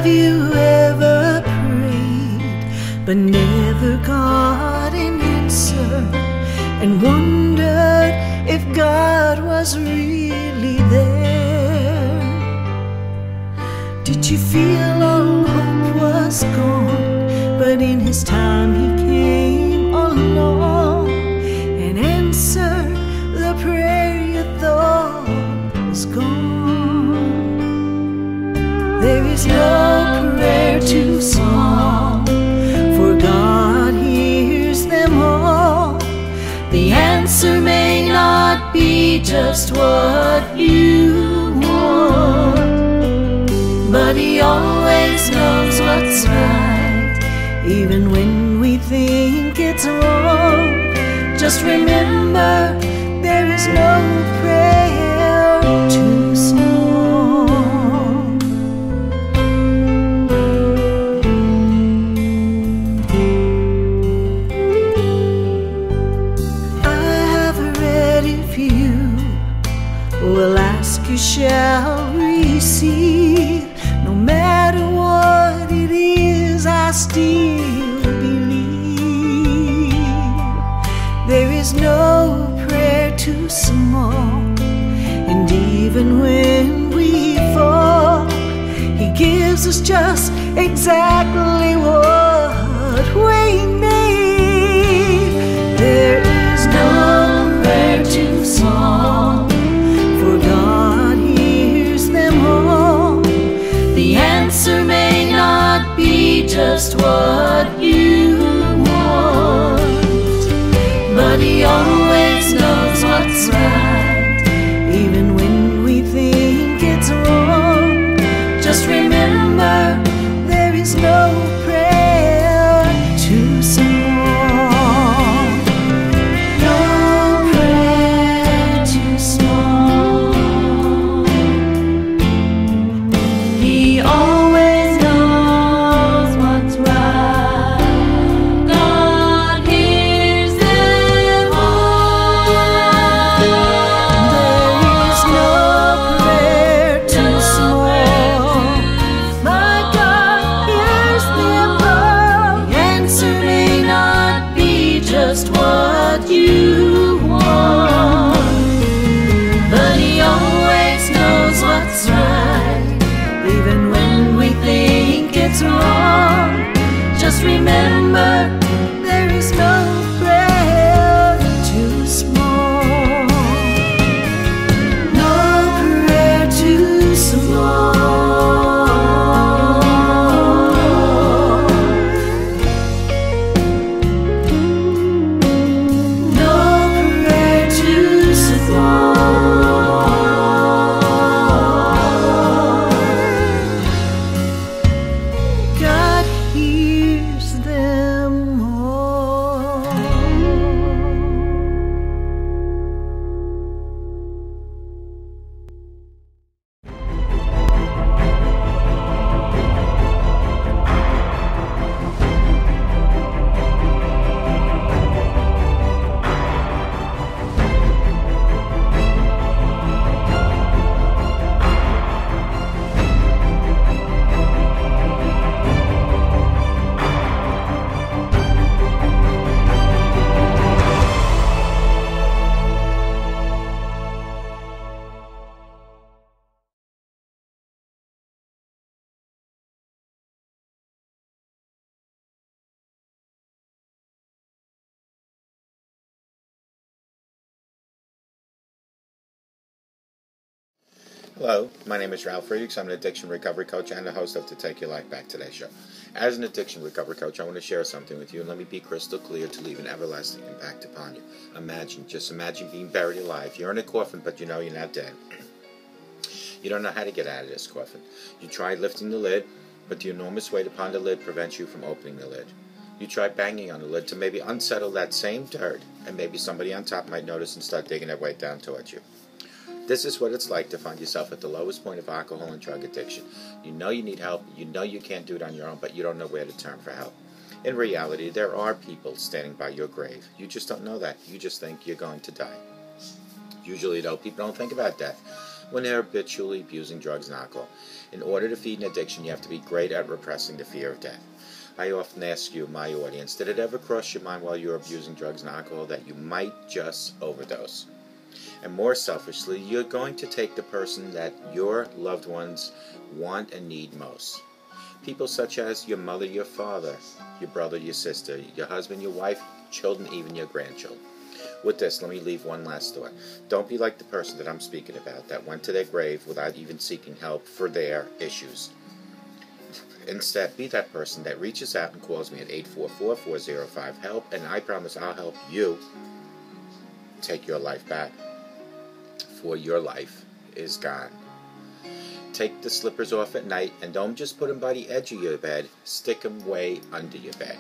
you ever prayed but never got an answer, and wondered if God was really there? Did you feel all hope was gone, but in His time He came along and answered the prayer you thought was gone? There is no prayer too small, for God hears them all. The answer may not be just what you want, but He always knows what's right, even when we think it's wrong. Just remember, there is no prayer too small. I have read if you will ask, you shall receive. No matter what it is, I still believe. There is no prayer too small, and even when we fall, He gives us just exactly what we need. There is no prayer too small, for God hears them all. The answer may not be just what you want, but He always knows what's right, even when we think it's wrong. Just remember, there is no prayer too small. No prayer too small. He always knows what's right. God hears them all. There is no prayer too small. My God hears them all. The answer may not be just what you want, but He always knows what's right, even when we think it's wrong. Just remember, there is no prayer too small. No prayer too small. No prayer too small. God hears them all. Hello, my name is Ralf Friedrichs. I'm an addiction recovery coach and the host of the Take Your Life Back Today show. As an addiction recovery coach, I want to share something with you, and let me be crystal clear to leave an everlasting impact upon you. Just imagine being buried alive. You're in a coffin, but you know you're not dead. You don't know how to get out of this coffin. You tried lifting the lid, but the enormous weight upon the lid prevents you from opening the lid. You try banging on the lid to maybe unsettle that same dirt, and maybe somebody on top might notice and start digging their way down towards you. This is what it's like to find yourself at the lowest point of alcohol and drug addiction. You know you need help, you know you can't do it on your own, but you don't know where to turn for help. In reality, there are people standing by your grave. You just don't know that. You just think you're going to die. Usually, though, people don't think about death. when they're habitually abusing drugs and alcohol. In order to feed an addiction, you have to be great at repressing the fear of death. I often ask you, my audience, did it ever cross your mind while you were abusing drugs and alcohol that you might just overdose? And more selfishly, you're going to take the person that your loved ones want and need most. People such as your mother, your father, your brother, your sister, your husband, your wife, children, even your grandchildren. With this, let me leave one last thought. Don't be like the person that I'm speaking about that went to their grave without even seeking help for their issues. Instead, be that person that reaches out and calls me at 844-405-HELP, and I promise I'll help you take your life back. For your life is gone. Take the slippers off at night, and don't just put them by the edge of your bed, stick them way under your bed.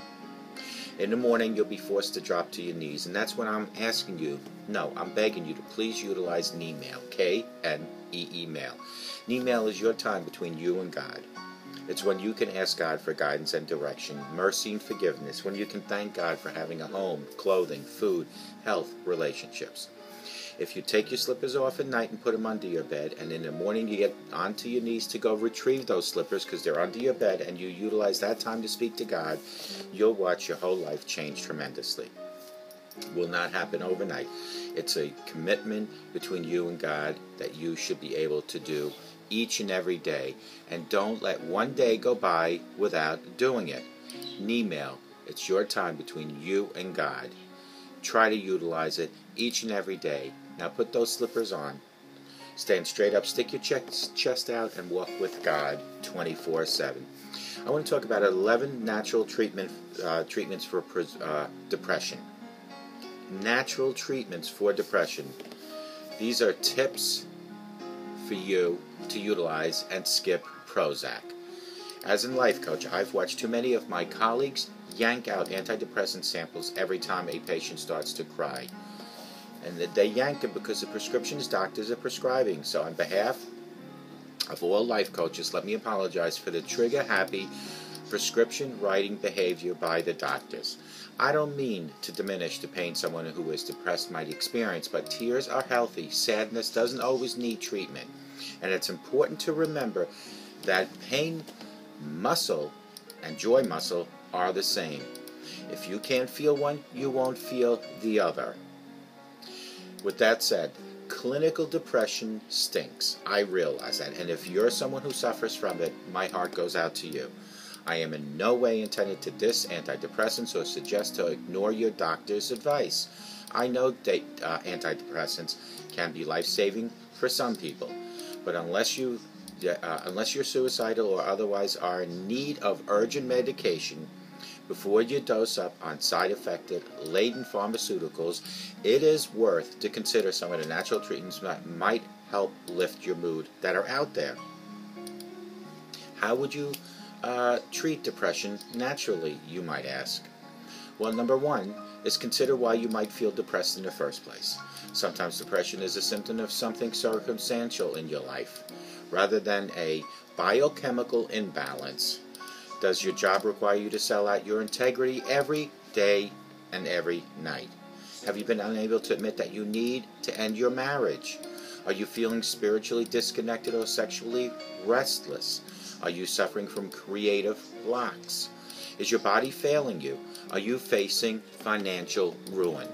In the morning, you'll be forced to drop to your knees, and that's when I'm asking you, no, I'm begging you to please utilize Knee-mail, K-N-E-E mail. Knee-mail is your time between you and God. It's when you can ask God for guidance and direction, mercy and forgiveness, when you can thank God for having a home, clothing, food, health, relationships. If you take your slippers off at night and put them under your bed, and in the morning you get onto your knees to go retrieve those slippers because they're under your bed, and you utilize that time to speak to God, you'll watch your whole life change tremendously. It will not happen overnight. It's a commitment between you and God that you should be able to do each and every day, and don't let one day go by without doing it. Knee-mail, it's your time between you and God. Try to utilize it each and every day. Now put those slippers on, stand straight up, stick your chest out, and walk with God 24/7. I want to talk about 11 natural treatments for depression. Natural treatments for depression. These are tips for you to utilize and skip Prozac. As a life coach, I've watched too many of my colleagues yank out antidepressant samples every time a patient starts to cry. And they yank them because the prescriptions doctors are prescribing. So on behalf of all life coaches, let me apologize for the trigger-happy prescription writing behavior by the doctors. I don't mean to diminish the pain someone who is depressed might experience, but tears are healthy. Sadness doesn't always need treatment. And it's important to remember that pain muscle and joy muscle are the same. If you can't feel one, you won't feel the other. With that said, clinical depression stinks. I realize that. And if you're someone who suffers from it, my heart goes out to you. I am in no way intended to diss antidepressants or suggest to ignore your doctor's advice. I know antidepressants can be life-saving for some people, but unless you're suicidal or otherwise are in need of urgent medication, before you dose up on side-effected, laden pharmaceuticals, it is worth to consider some of the natural treatments that might help lift your mood that are out there. How would you treat depression naturally, you might ask? Well, number one is consider why you might feel depressed in the first place. Sometimes depression is a symptom of something circumstantial in your life, rather than a biochemical imbalance. Does your job require you to sell out your integrity every day and every night? Have you been unable to admit that you need to end your marriage? Are you feeling spiritually disconnected or sexually restless? Are you suffering from creative blocks? Is your body failing you? Are you facing financial ruin?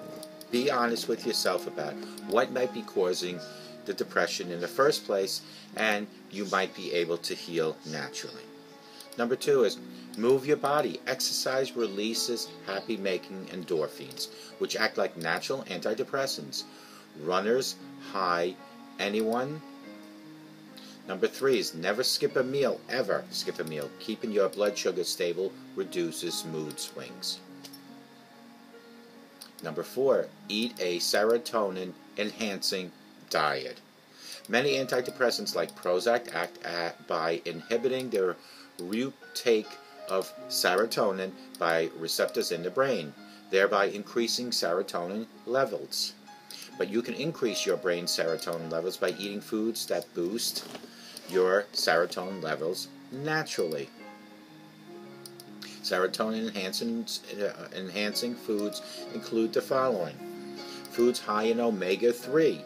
Be honest with yourself about what might be causing the depression in the first place, and you might be able to heal naturally. Number two is move your body. Exercise releases happy-making endorphins, which act like natural antidepressants. Runners, high, anyone? Number three is never skip a meal, ever skip a meal. Keeping your blood sugar stable reduces mood swings. Number four, eat a serotonin-enhancing diet. Many antidepressants like Prozac act by inhibiting the reuptake of serotonin by receptors in the brain, thereby increasing serotonin levels. But you can increase your brain's serotonin levels by eating foods that boost your serotonin levels naturally. Serotonin enhancing foods include the following: foods high in omega-3,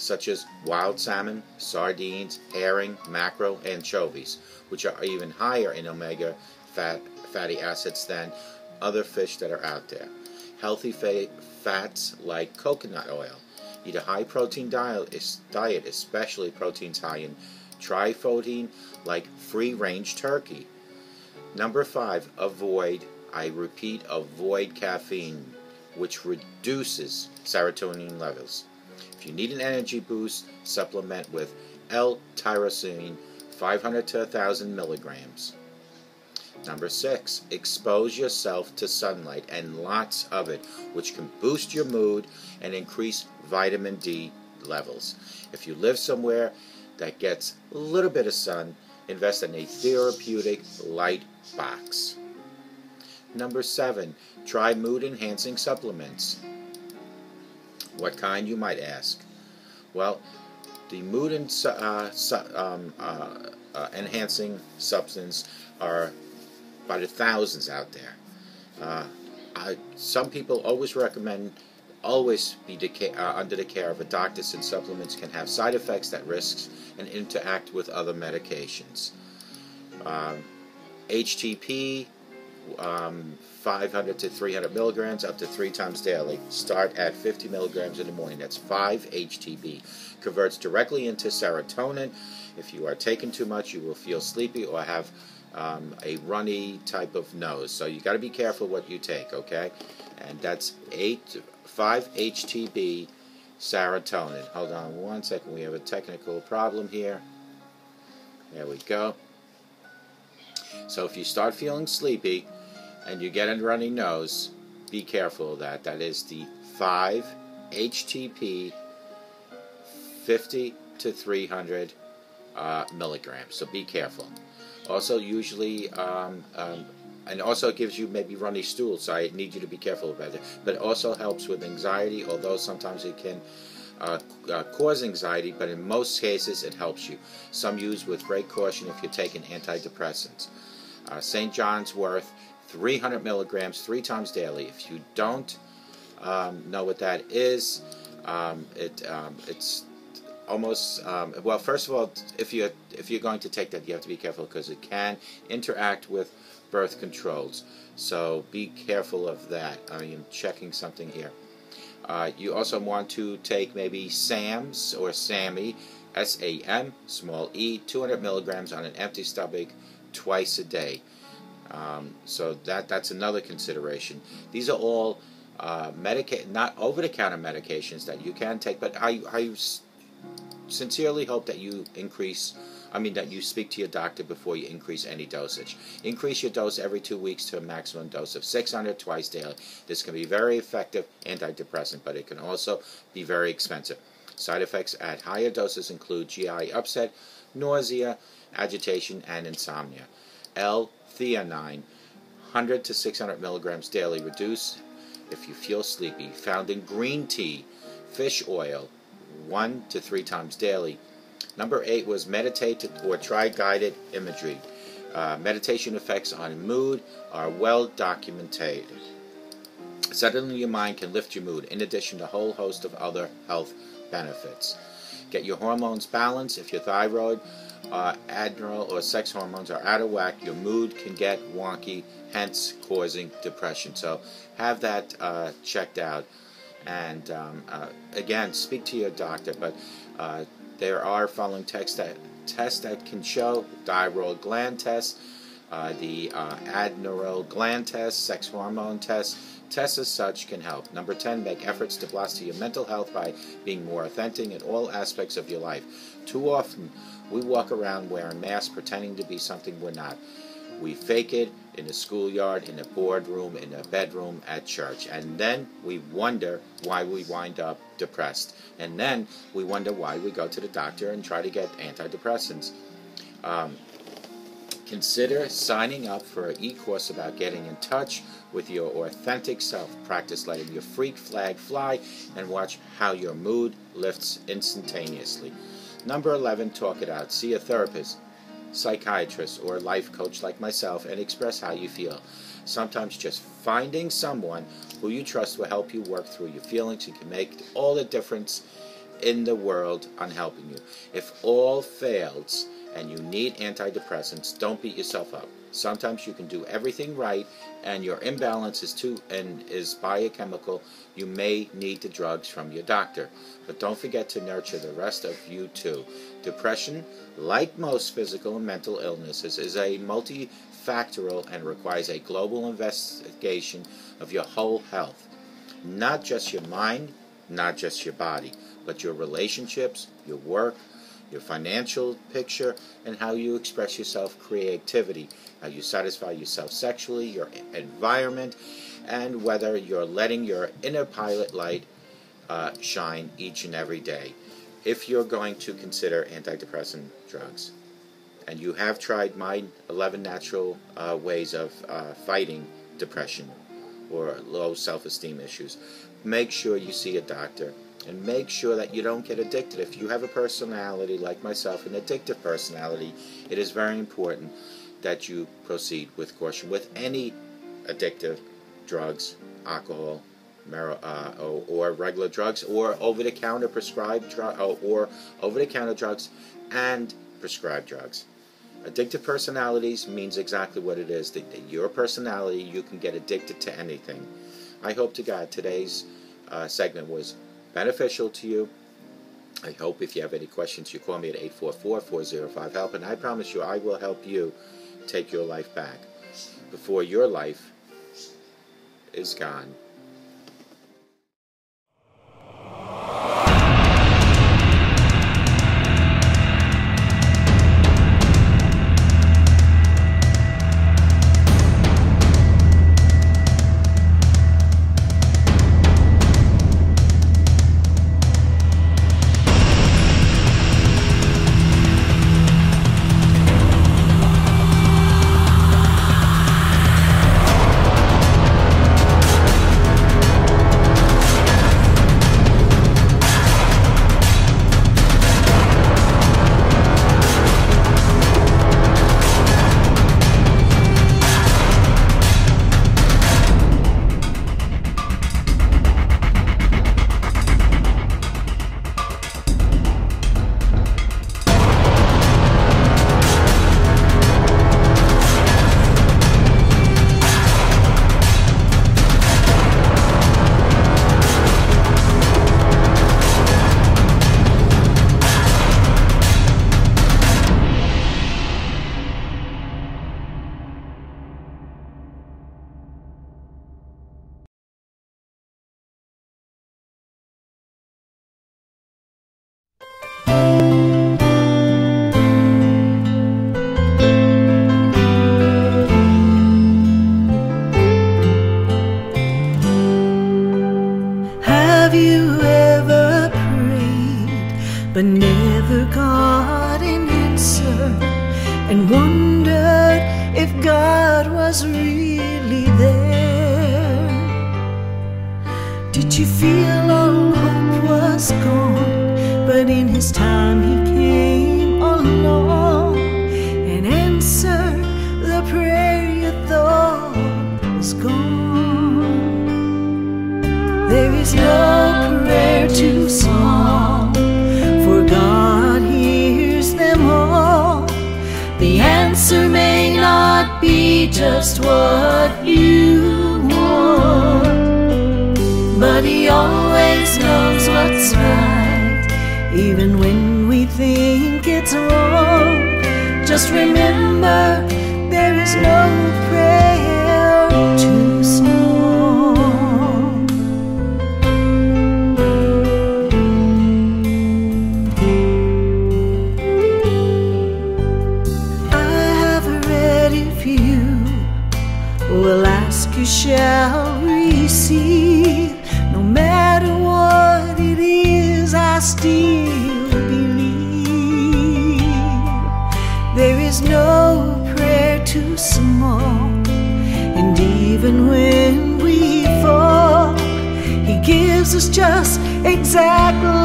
such as wild salmon, sardines, herring, mackerel, anchovies, which are even higher in omega fatty acids than other fish that are out there. Healthy fats like coconut oil. Eat a high-protein diet, especially proteins high in tryptophan, like free-range turkey. Number 5, I repeat, avoid caffeine, which reduces serotonin levels. If you need an energy boost, supplement with L-tyrosine, 500 to 1,000 milligrams. Number 6, expose yourself to sunlight, and lots of it, which can boost your mood and increase vitamin D levels. If you live somewhere that gets a little bit of sun, invest in a therapeutic light box. Number 7, try mood-enhancing supplements. What kind, you might ask? Well, the enhancing substance are by the thousands out there. Some people always recommend be under the care of a doctor, since supplements can have side effects that risks and interact with other medications. HTP, 500 to 300 milligrams up to 3 times daily. Start at 50 milligrams in the morning. That's 5 HTP. Converts directly into serotonin. If you are taking too much, you will feel sleepy or have a runny type of nose. So you got to be careful what you take, okay? And that's 5 HTP serotonin. Hold on one second. We have a technical problem here. There we go. So if you start feeling sleepy and you get a runny nose, be careful of that. That is the 5 HTP, 50 to 300 milligrams. So be careful. Also, usually, and also it gives you maybe runny stools, so I need you to be careful about it. But it also helps with anxiety, although sometimes it can cause anxiety, but in most cases it helps you. Some use with great caution if you're taking antidepressants. St. John's Wort, 300 milligrams 3 times daily. If you don't know what that is, it's almost well. First of all, if you're going to take that, you have to be careful because it can interact with birth controls. So be careful of that. I am checking something here. You also want to take maybe SAMS or SAMe, SAM, small e, 200 milligrams on an empty stomach twice a day. So that's another consideration. These are all not over-the-counter medications that you can take, but I sincerely hope that you that you speak to your doctor before you increase any dosage. Increase your dose every 2 weeks to a maximum dose of 600 twice daily. This can be very effective antidepressant, but it can also be very expensive. Side effects at higher doses include GI upset, nausea, agitation, and insomnia. L-theanine, 100 to 600 milligrams daily. Reduce if you feel sleepy. Found in green tea, fish oil, 1 to 3 times daily. Number 8 was meditate or try guided imagery. Meditation effects on mood are well documented. Settling your mind can lift your mood, in addition to a whole host of other health benefits. Get your hormones balanced. If your thyroid, adrenal, or sex hormones are out of whack, your mood can get wonky, hence causing depression. So have that checked out. And again, speak to your doctor. But there are following tests that can show: thyroid gland test, the adrenal gland test, sex hormone test. Tests as such can help. Number 10, make efforts to foster your mental health by being more authentic in all aspects of your life. Too often, we walk around wearing masks, pretending to be something we're not. We fake it in the schoolyard, in the boardroom, in the bedroom, at church. And then we wonder why we wind up depressed. And then we wonder why we go to the doctor and try to get antidepressants. Consider signing up for an e-course about getting in touch with your authentic self. Practice letting your freak flag fly and watch how your mood lifts instantaneously. Number 11, talk it out. See a therapist, psychiatrist, or life coach like myself and express how you feel. Sometimes just finding someone who you trust will help you work through your feelings and can make all the difference in the world on helping you. If all fails and you need antidepressants, don't beat yourself up. Sometimes you can do everything right and your imbalance is biochemical. You may need the drugs from your doctor. But don't forget to nurture the rest of you too. Depression, like most physical and mental illnesses, is a multifactorial and requires a global investigation of your whole health. Not just your mind, not just your body, but your relationships, your work, your financial picture, and how you express yourself, creativity, how you satisfy yourself sexually, your environment, and whether you're letting your inner pilot light shine each and every day. If you're going to consider antidepressant drugs, and you have tried my 11 natural ways of fighting depression or low self-esteem issues, make sure you see a doctor. And make sure that you don't get addicted. If you have a personality like myself, an addictive personality, it is very important that you proceed with caution with any addictive drugs, alcohol, or regular drugs, or over-the-counter prescribed or over-the-counter drugs and prescribed drugs. Addictive personalities means exactly what it is. That your personality, you can get addicted to anything. I hope to God today's segment was beneficial to you. I hope if you have any questions, you call me at 844-405-HELP, and I promise you I will help you take your life back before your life is gone. but never got an answer, and wondered if God was really there. Did you feel all hope was gone, but in His time He came along and answered the prayer you thought was gone? There is no prayer too small, for God hears them all. The answer may not be just what you want, but He always knows what's right, even when we think it's wrong. Just remember, there is no prayer too small. Will ask, you shall receive. No matter what it is, I still believe. There is no prayer too small, and even when we fall, He gives us just exactly